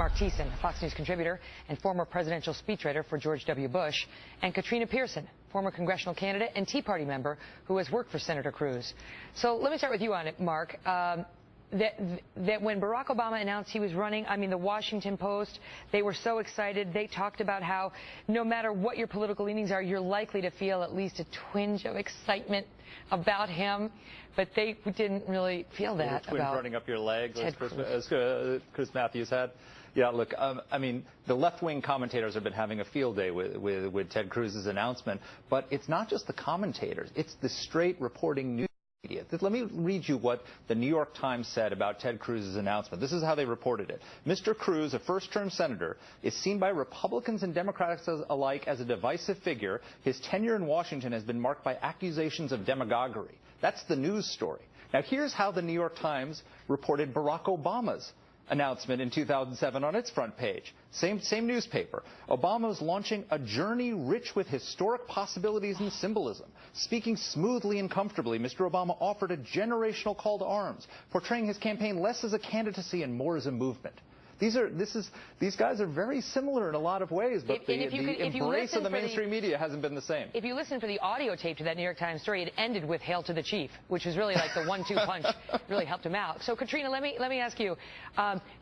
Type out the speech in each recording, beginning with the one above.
Mark Thiessen, a Fox News contributor and former presidential speechwriter for George W. Bush, and Katrina Pearson, former congressional candidate and Tea Party member who has worked for Senator Cruz. So let me start with you on it, Mark. That when Barack Obama announced he was running, I mean, the Washington Post, they were so excited. They talked about how no matter what your political leanings are, you're likely to feel at least a twinge of excitement about him. But they didn't really feel that about running up your legs, Ted as Chris Matthews had. Yeah, look, I mean, the left-wing commentators have been having a field day with Ted Cruz's announcement. But it's not just the commentators. It's the straight reporting news media. Let me read you what the New York Times said about Ted Cruz's announcement. This is how they reported it. Mr. Cruz, a first-term senator, is seen by Republicans and Democrats alike as a divisive figure. His tenure in Washington has been marked by accusations of demagoguery. That's the news story. Now, here's how the New York Times reported Barack Obama's announcement in 2007 on its front page. Same newspaper. Obama's launching a journey rich with historic possibilities and symbolism. Speaking smoothly and comfortably, Mr. Obama offered a generational call to arms, portraying his campaign less as a candidacy and more as a movement. These guys are very similar in a lot of ways, but the embrace of the mainstream media hasn't been the same. If you listen for the audio tape to that New York Times story, it ended with "Hail to the Chief," which was really like the 1-2 punch. Really helped him out. So, Katrina, let me ask you.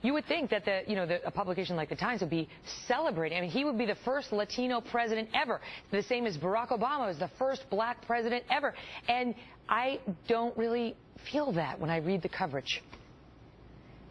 You would think that a publication like the Times would be celebrating. I mean, he would be the first Latino president ever, the same as Barack Obama was the first black president ever. And I don't really feel that when I read the coverage.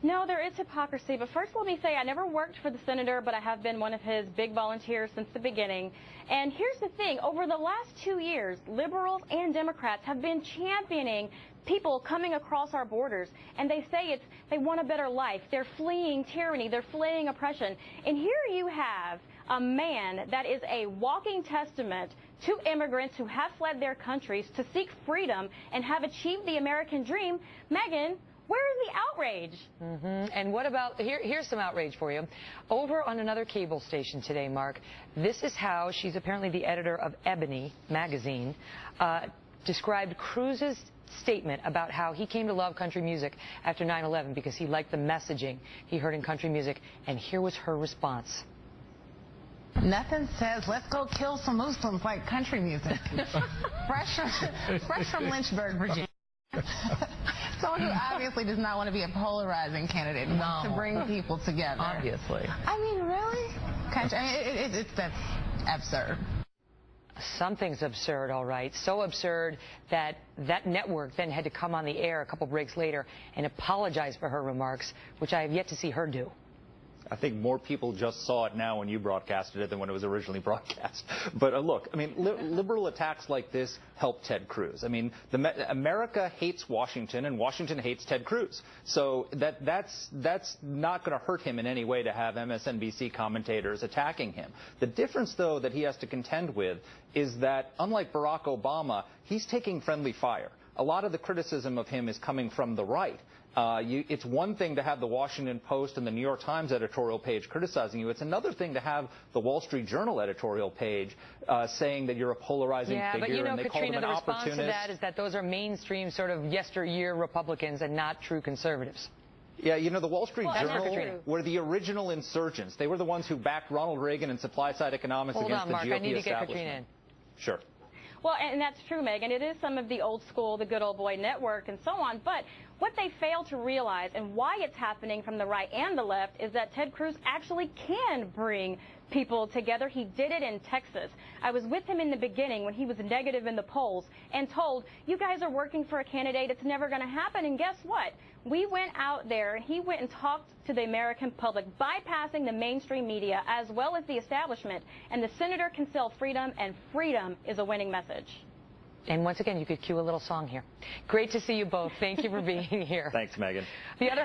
No, there is hypocrisy, but first let me say I never worked for the senator, but I have been one of his big volunteers since the beginning. And here's the thing, over the last 2 years, liberals and Democrats have been championing people coming across our borders, and they say they want a better life. They're fleeing tyranny, they're fleeing oppression. And here you have a man that is a walking testament to immigrants who have fled their countries to seek freedom and have achieved the American dream. Megan, where is the outrage? And what about, here's some outrage for you. Over on another cable station today, Mark, this is how she's apparently the editor of Ebony magazine, described Cruz's statement about how he came to love country music after 9/11 because he liked the messaging he heard in country music. And here was her response. Nothing says, let's go kill some Muslims like country music. fresh from Lynchburg, Virginia. Someone who obviously does not want to be a polarizing candidate and wants to bring people together. Obviously. I mean, really? Country, I mean, that's absurd. Something's absurd, all right. So absurd that that network then had to come on the air a couple breaks later and apologize for her remarks, which I have yet to see her do. I think more people just saw it now when you broadcasted it than when it was originally broadcast. But look, I mean, liberal attacks like this help Ted Cruz. I mean, America hates Washington, and Washington hates Ted Cruz. So that's not going to hurt him in any way to have MSNBC commentators attacking him. The difference, though, that he has to contend with is that, unlike Barack Obama, he's taking friendly fire. A lot of the criticism of him is coming from the right. It's one thing to have the Washington Post and the New York Times editorial page criticizing you. It's another thing to have the Wall Street Journal editorial page saying that you're a polarizing figure, but you know, and they Katrina, call them an the response opportunist. to that is that those are mainstream sort of yesteryear Republicans and not true conservatives. Yeah, you know, the Wall Street Journal were the original insurgents. They were the ones who backed Ronald Reagan and supply-side economics against the GOP establishment. Hold on, Mark. I need to get Katrina in. Sure. Well, and that's true, Megan. It is some of the old school, the good old boy network and so on. But what they fail to realize and why it's happening from the right and the left is that Ted Cruz actually can bring people together. He did it in Texas. I was with him in the beginning when he was negative in the polls and told, you guys are working for a candidate. It's never going to happen. And guess what? We went out there and he went and talked to the American public, bypassing the mainstream media as well as the establishment. And the senator can sell freedom, and freedom is a winning message. And once again, you could cue a little song here. Great to see you both. Thank you for being here. Thanks, Megan. The other